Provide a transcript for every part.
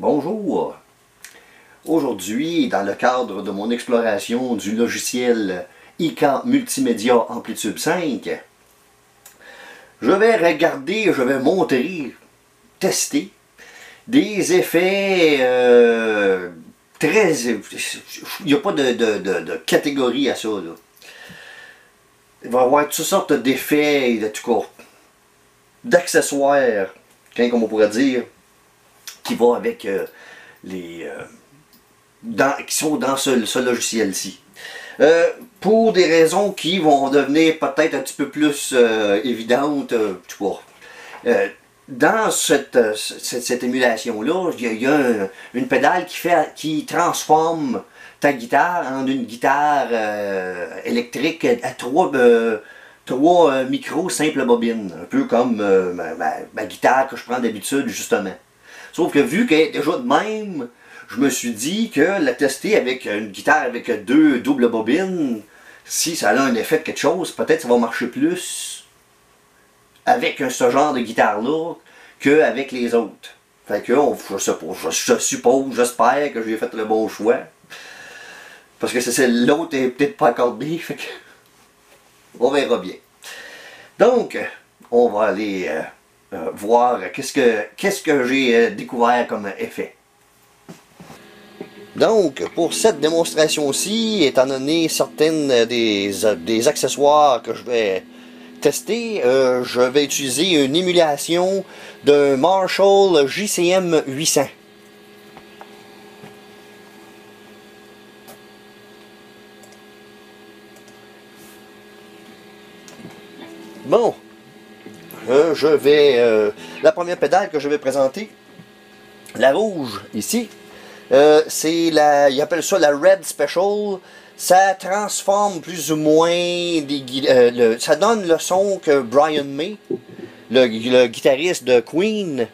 Bonjour! Aujourd'hui, dans le cadre de mon exploration du logiciel IK Multimédia Amplitude 5, je vais montrer, tester des effets très... Il n'y a pas de catégorie à ça, là. Il va y avoir toutes sortes d'effets, de tout cas, d'accessoires, comme on pourrait dire, qui vont avec qui sont dans ce logiciel-ci. Pour des raisons qui vont devenir peut-être un petit peu plus évidentes, dans cette émulation-là, il y a une pédale qui transforme ta guitare en une guitare électrique à trois micros simples bobines, un peu comme ma guitare que je prends d'habitude justement. Sauf que vu qu'elle est déjà de même, je me suis dit que la tester avec une guitare avec deux doubles bobines, si ça a un effet de quelque chose, peut-être ça va marcher plus avec ce genre de guitare-là qu'avec les autres. Fait que je suppose, j'espère que j'ai fait le bon choix. Parce que l'autre est peut-être pas accordé, fait que on verra bien. Donc, on va aller voir qu'est-ce que j'ai découvert comme effet. Donc, pour cette démonstration-ci, étant donné certaines des accessoires que je vais tester, je vais utiliser une émulation d'un Marshall JCM 800. Bon, la première pédale que je vais présenter, la rouge ici, ils appellent ça la Red Special. Ça transforme plus ou moins ça donne le son que Brian May, le guitariste de Queen,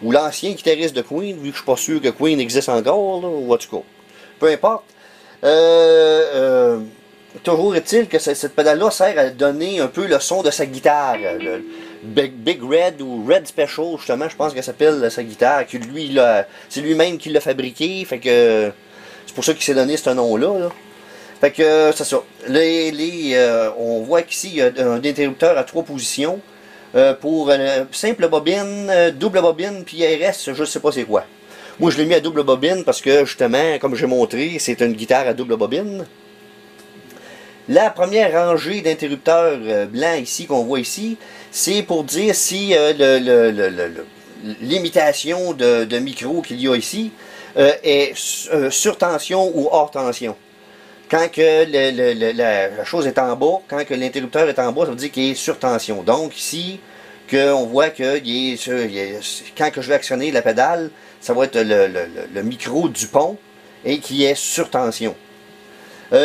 ou l'ancien guitariste de Queen, vu que je suis pas sûr que Queen existe encore, là, ou en tout cas, peu importe. Toujours est-il que cette pédale-là sert à donner un peu le son de sa guitare. Le Big Red ou Red Special, justement, je pense qu'elle s'appelle sa guitare. C'est lui-même qui l'a fabriqué. Fait que c'est pour ça qu'il s'est donné ce nom-là. Là. Fait que c'est ça. On voit qu'ici, il y a un interrupteur à 3 positions. Pour simple bobine, double bobine, puis RS, je ne sais pas c'est quoi. Moi, je l'ai mis à double bobine parce que, justement, comme j'ai montré, c'est une guitare à double bobine. La première rangée d'interrupteurs blancs ici qu'on voit ici, c'est pour dire si l'imitation de micro qu'il y a ici est sur tension ou hors tension. Quand que la chose est en bas, quand que l'interrupteur est en bas, ça veut dire qu'il est sur tension. Donc ici, on voit que quand que je vais actionner la pédale, ça va être le micro du pont et qui est sur tension.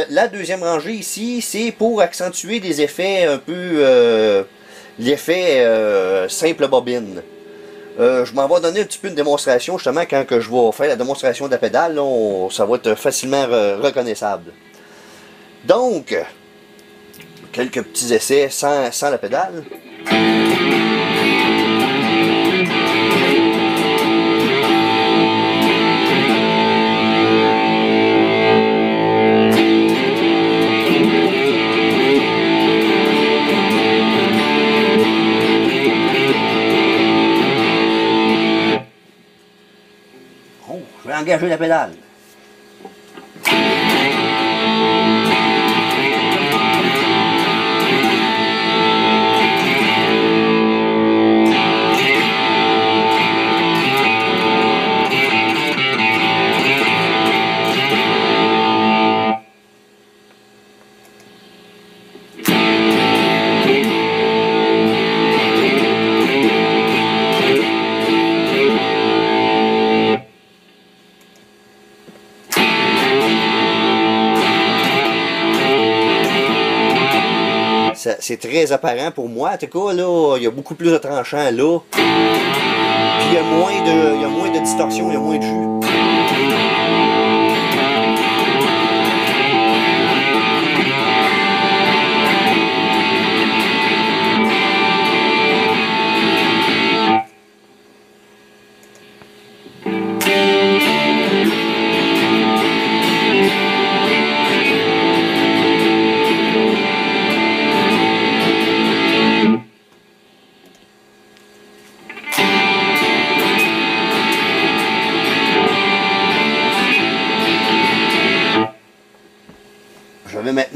La deuxième rangée ici, c'est pour accentuer des effets un peu l'effet simple bobine. Je m'en vais donner un petit peu une démonstration justement quand que je vais faire la démonstration de la pédale, là, ça va être facilement reconnaissable. Donc, quelques petits essais sans la pédale. Je vais engager la pédale. C'est très apparent pour moi. En tout cas, là, il y a beaucoup plus de tranchants là. Puis il y a moins de distorsion, il y a moins de jus.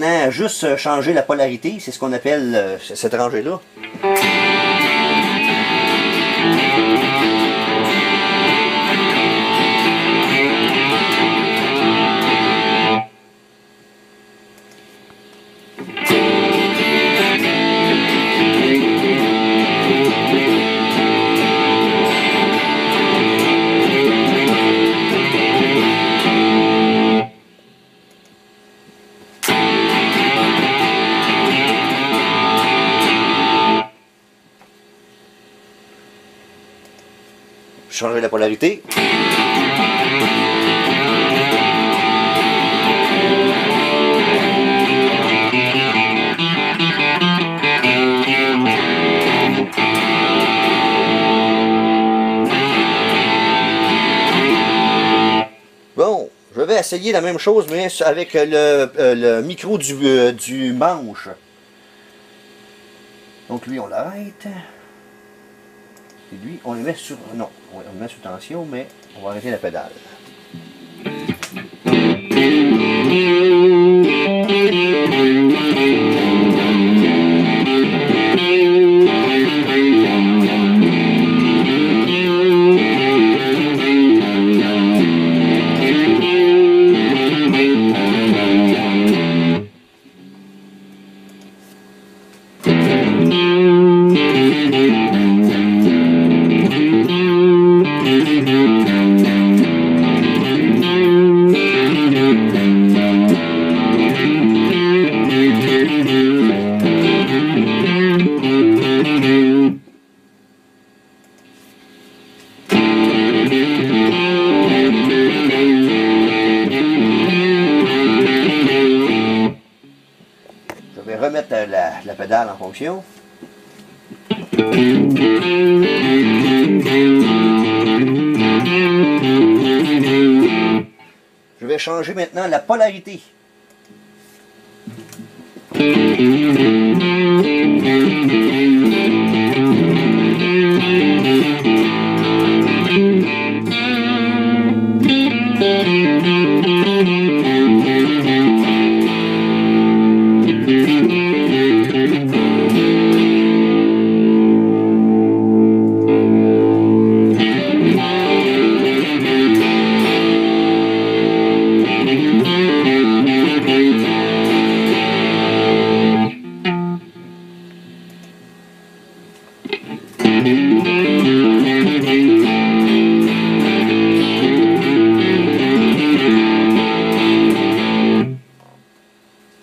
maintenant juste changer la polarité, c'est ce qu'on appelle cette rangée-là. Changer la polarité. Bon, je vais essayer la même chose, mais avec le micro du manche. Donc lui, on l'arrête. Et lui, on le met sur... Non, on le met sous tension, mais on va arrêter la pédale. Je vais remettre la pédale en fonction. Je vais changer maintenant la polarité.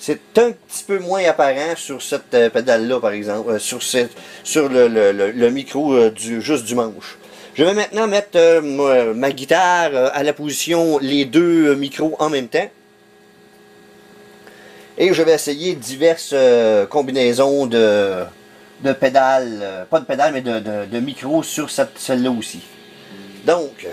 C'est un petit peu moins apparent sur cette pédale-là, par exemple, sur le micro juste du manche. Je vais maintenant mettre ma guitare à la position les deux micros en même temps. Et je vais essayer diverses combinaisons de pédales, pas de pédales, mais de micros sur celle-là aussi. Donc...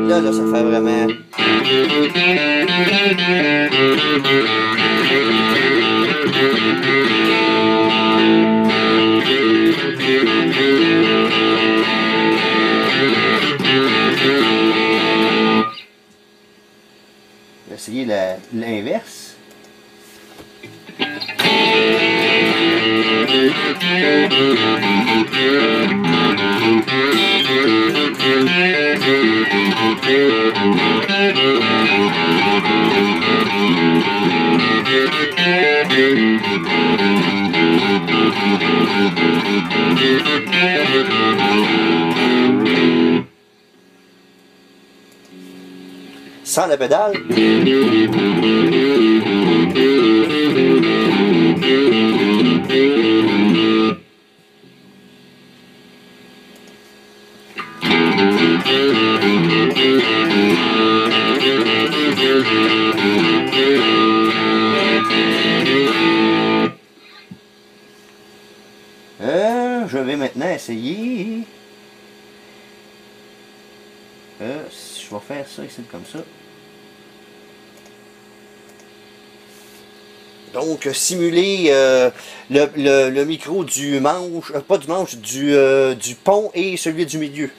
Là, ça fait vraiment... Je vais essayer l'inverse. Sans la pédale. je vais maintenant essayer. Je vais faire ça ici comme ça. Donc, simuler le micro du manche, pas du manche, du pont et celui du milieu.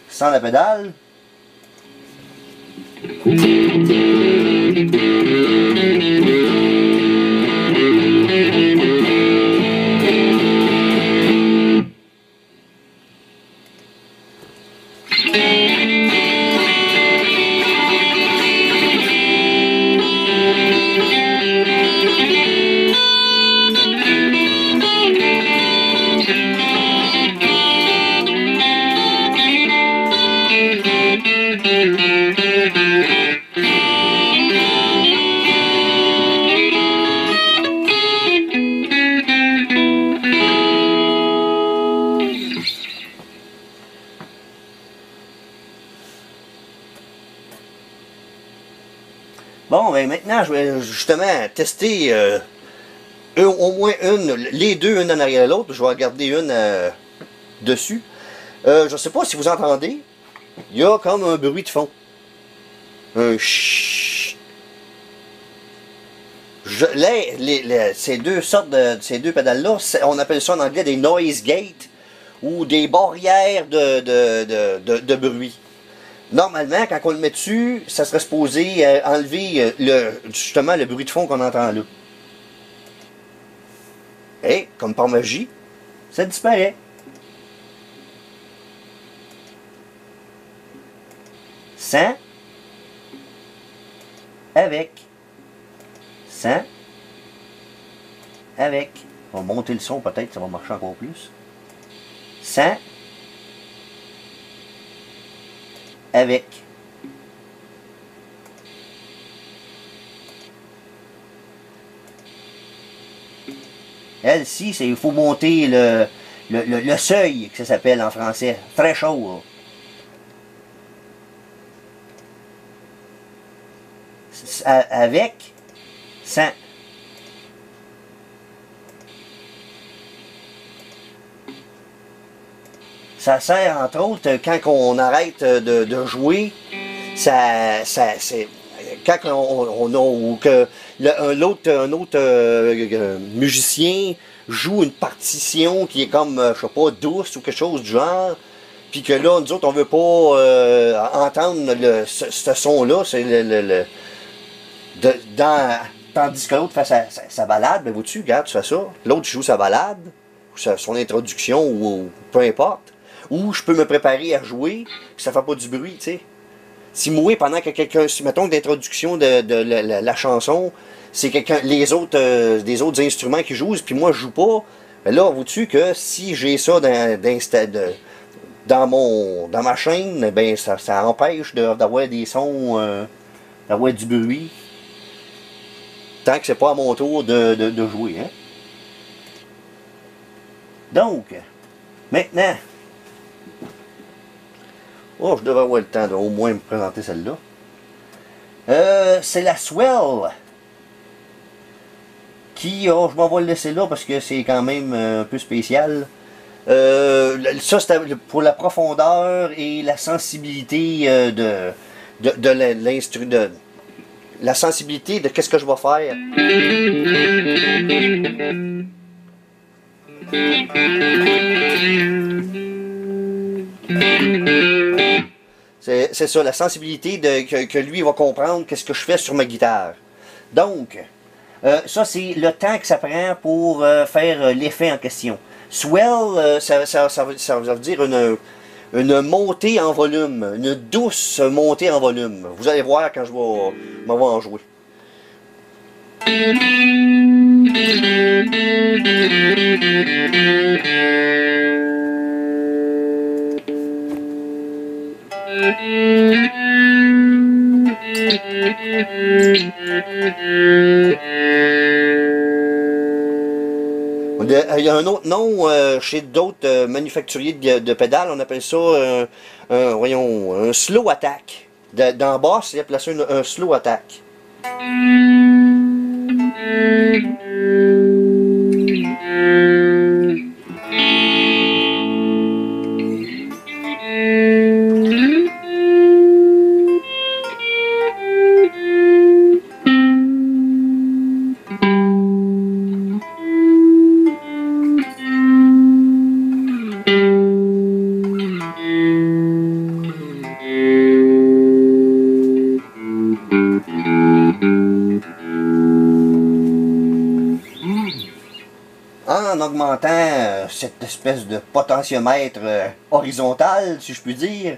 Sans la pédale. Bon, ben maintenant, je vais justement tester au moins les deux, une en arrière de l'autre. Je vais en garder une dessus. Je ne sais pas si vous entendez, il y a comme un bruit de fond. Un chut. Ces deux pédales-là, on appelle ça en anglais des noise gates ou des barrières de bruit. Normalement, quand on le met dessus, ça serait supposé enlever justement le bruit de fond qu'on entend là. Et, comme par magie, ça disparaît. Sans, avec, sans, avec. On va monter le son peut-être, ça va marcher encore plus. Sans, avec. Elle-ci, il faut monter le seuil, que ça s'appelle en français, threshold. Avec, sans. Ça sert entre autres quand on arrête de jouer, c'est quand on a ou que un autre musicien joue une partition qui est comme je sais pas douce ou quelque chose du genre, puis que là nous autres on veut pas entendre ce son là, c'est tandis que l'autre fait sa balade, ben vois-tu, regarde, tu fais ça, l'autre joue sa balade, son introduction ou peu importe. Ou je peux me préparer à jouer, puis ça fait pas du bruit, tu sais. Si moi, pendant que quelqu'un, mettons que l'introduction de la chanson, c'est quelqu'un, des autres instruments qui jouent, puis moi je joue pas, ben là, vois-tu que si j'ai ça dans ma chaîne, ben ça empêche d'avoir des sons, d'avoir du bruit, tant que c'est pas à mon tour de jouer, hein. Donc, maintenant, oh, je devrais avoir le temps d'au moins me présenter celle-là. C'est la Swell. Qui, oh, je m'en vais le laisser là parce que c'est quand même un peu spécial. Ça, c'est pour la profondeur et la sensibilité de l'instrument. La sensibilité de qu'est-ce que je vais faire. C'est ça, la sensibilité que lui va comprendre qu'est-ce que je fais sur ma guitare. Donc, ça c'est le temps que ça prend pour faire l'effet en question. Swell, ça veut dire une montée en volume, une douce montée en volume. Vous allez voir quand je vais en jouer. Il y a un autre nom chez d'autres manufacturiers de pédales, on appelle ça voyons, un slow attack. Dans basse, il appelle ça un slow attack. En augmentant cette espèce de potentiomètre horizontal, si je puis dire,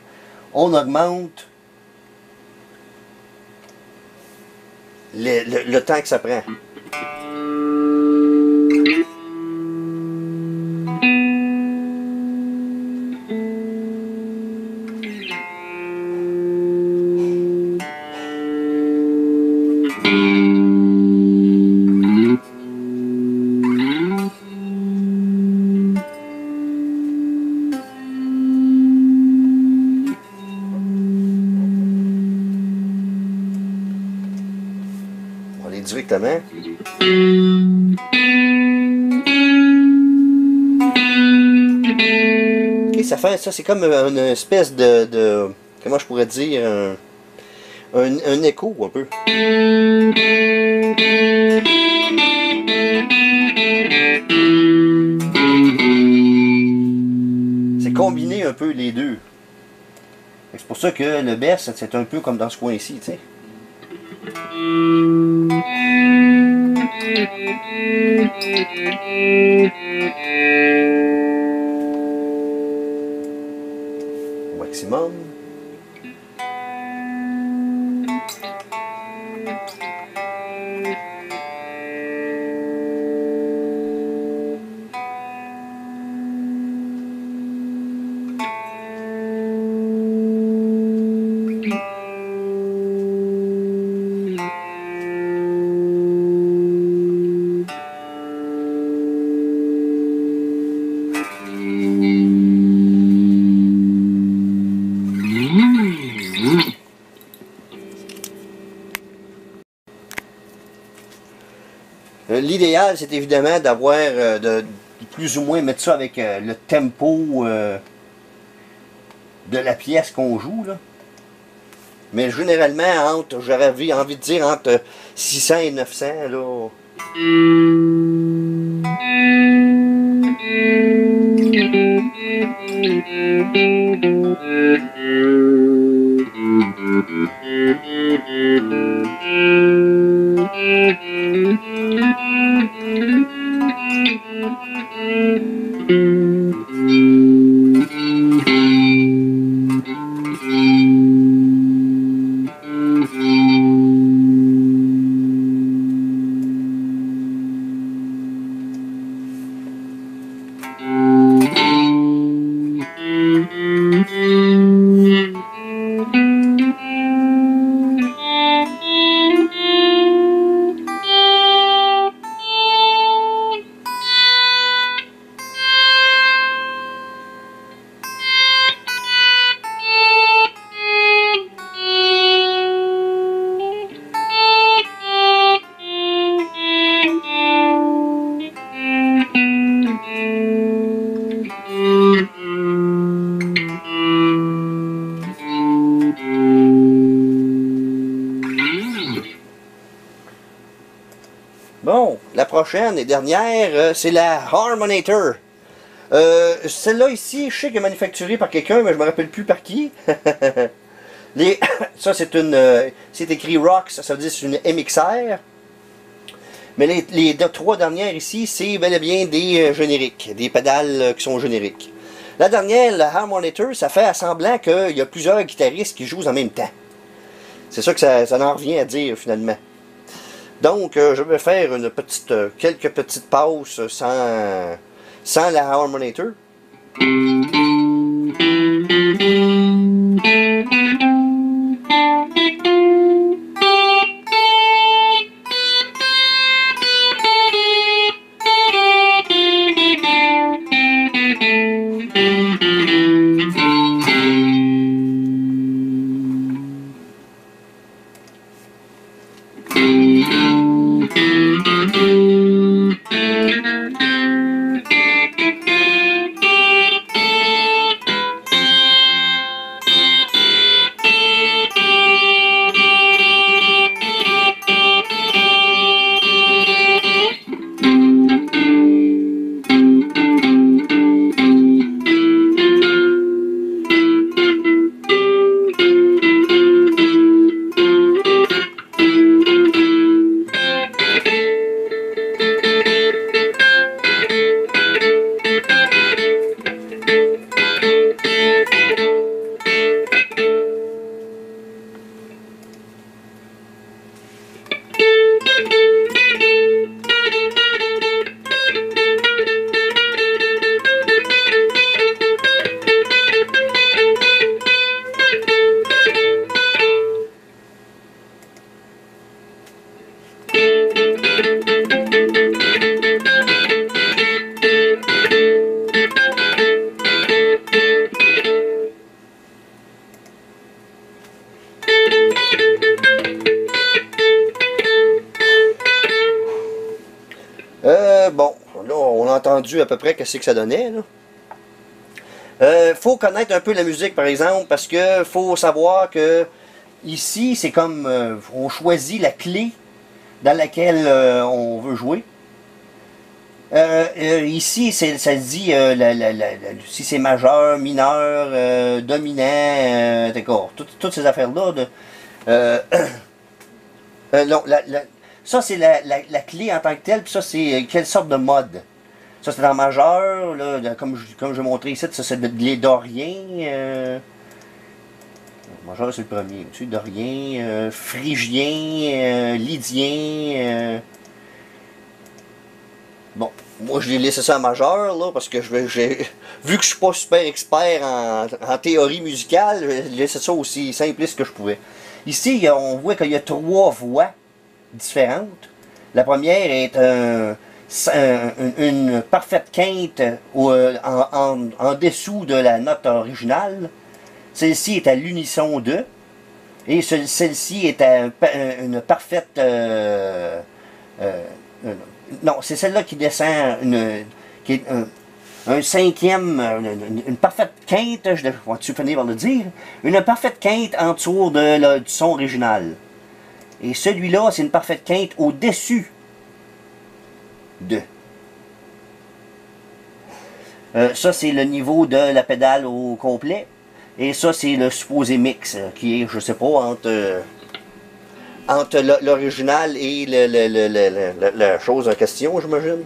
on augmente le temps que ça prend. Directement. Ok, ça fait ça, c'est comme une espèce de comment je pourrais dire, un écho un peu. C'est combiné un peu les deux. C'est pour ça que le bass, c'est un peu comme dans ce coin-ci, tu sais. Au maximum. L'idéal, c'est évidemment d'avoir, de plus ou moins mettre ça avec le tempo de la pièce qu'on joue, là. Mais généralement, j'aurais envie de dire entre 600 et 900, là. Bon, la prochaine et dernière, c'est la Harmonator. Celle-là ici, je sais qu'elle est manufacturée par quelqu'un, mais je me rappelle plus par qui. Ça, c'est une... c'est écrit Rox, ça veut dire c'est une MXR. Mais les trois dernières ici, c'est bel et bien des génériques, des pédales qui sont génériques. La dernière, la Harmonator, ça fait semblant qu'il y a plusieurs guitaristes qui jouent en même temps. C'est ça que ça en revient à dire finalement. Donc, je vais faire quelques petites pauses sans la Harmonator. Bon, là, on a entendu à peu près qu'est-ce que ça donnait, là. Faut connaître un peu la musique, par exemple, parce que faut savoir que ici, c'est comme on choisit la clé dans laquelle on veut jouer. Ici, ça se dit si c'est majeur, mineur, dominant, d'accord, toutes ces affaires-là. Non, ça, c'est la clé en tant que telle, puis ça, c'est quelle sorte de mode. Ça, c'est en majeur, là, comme je montrais ici, ça, c'est les doriens. Majeur, c'est le premier. Tu sais, dorien, phrygien, lydien. Bon, moi, je l'ai laissé ça en majeur, là, parce que vu que je suis pas super expert en théorie musicale, j'ai laissé ça aussi simpliste que je pouvais. Ici, on voit qu'il y a 3 voix différentes. La première est une parfaite quinte en dessous de la note originale. Celle-ci est à l'unisson 2. Et celle-ci est à une parfaite... non, c'est celle-là qui descend, qui est un cinquième, une parfaite quinte, je vais finir par le dire, une parfaite quinte en dessous du son original. Et celui-là, c'est une parfaite quinte au-dessus de. Ça, c'est le niveau de la pédale au complet. Et ça, c'est le supposé mix, qui est, je sais pas, entre l'original et la chose en question, j'imagine.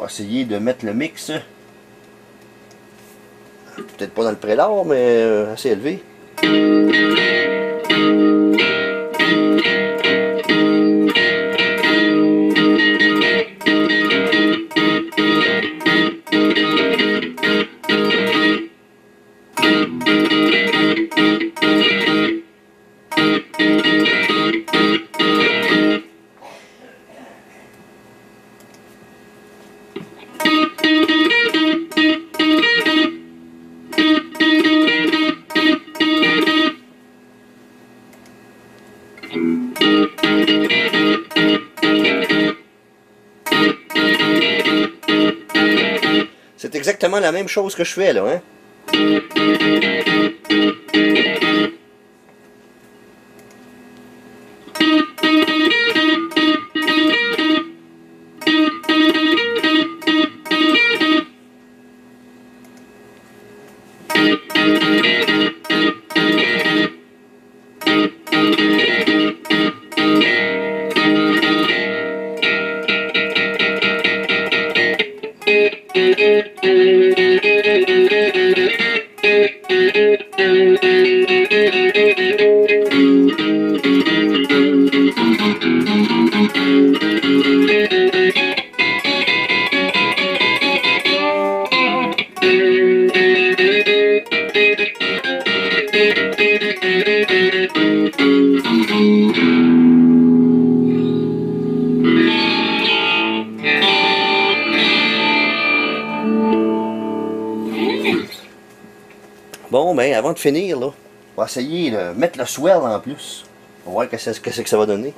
Essayer de mettre le mix, peut-être pas dans le prélat, mais assez élevé. C'est exactement la même chose que je fais là, hein? Bon, ben, avant de finir, là, on va essayer de mettre le swell en plus. On va voir qu'est-ce que ça va donner.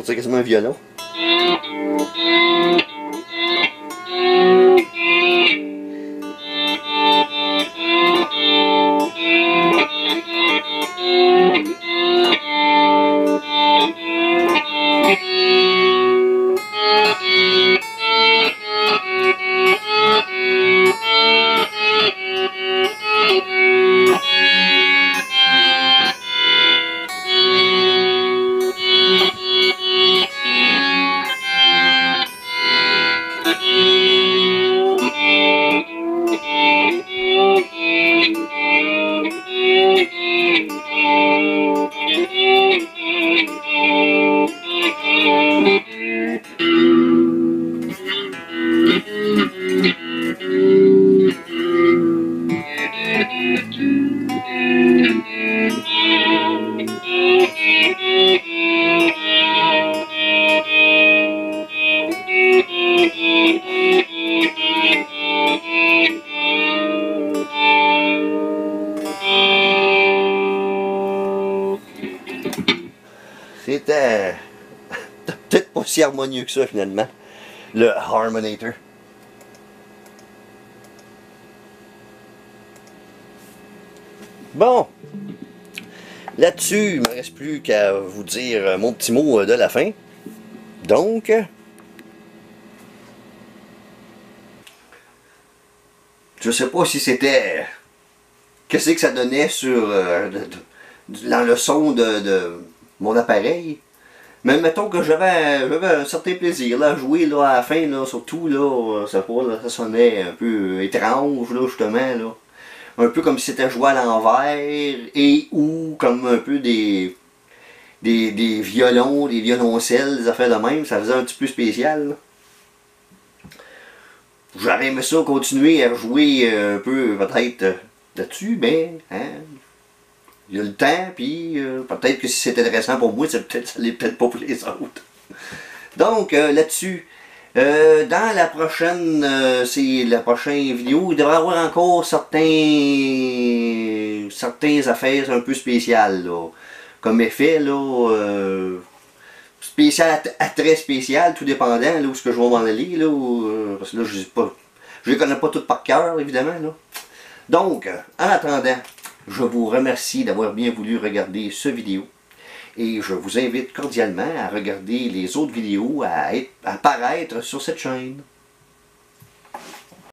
C'est quasiment un violon. C'était peut-être pas si harmonieux que ça finalement, le Harmonator. Bon, là-dessus, il ne me reste plus qu'à vous dire mon petit mot de la fin. Donc, je sais pas si c'était... Qu'est-ce que ça donnait sur dans le son de mon appareil. Mais mettons que j'avais un certain plaisir là, à jouer là, à la fin, là, surtout là, ça sonnait un peu étrange là, justement. Là. Un peu comme si c'était joué à l'envers et ou comme un peu des violons, des violoncelles, des affaires de même, ça faisait un petit peu spécial. Là. J'aurais aimé ça continuer à jouer un peu peut-être là-dessus, mais hein, il y a le temps, puis peut-être que si c'est intéressant pour moi, ça l'est peut-être pas pour les autres. Donc là-dessus, dans la prochaine vidéo, il devrait y avoir encore certaines affaires un peu spéciales, là, comme effet, là, spécial à très spécial, tout dépendant là, où ce que je vais m'en aller, là, parce que là, je les connais pas toutes par cœur, évidemment, là. Donc, en attendant, je vous remercie d'avoir bien voulu regarder cette vidéo et je vous invite cordialement à regarder les autres vidéos à apparaître sur cette chaîne.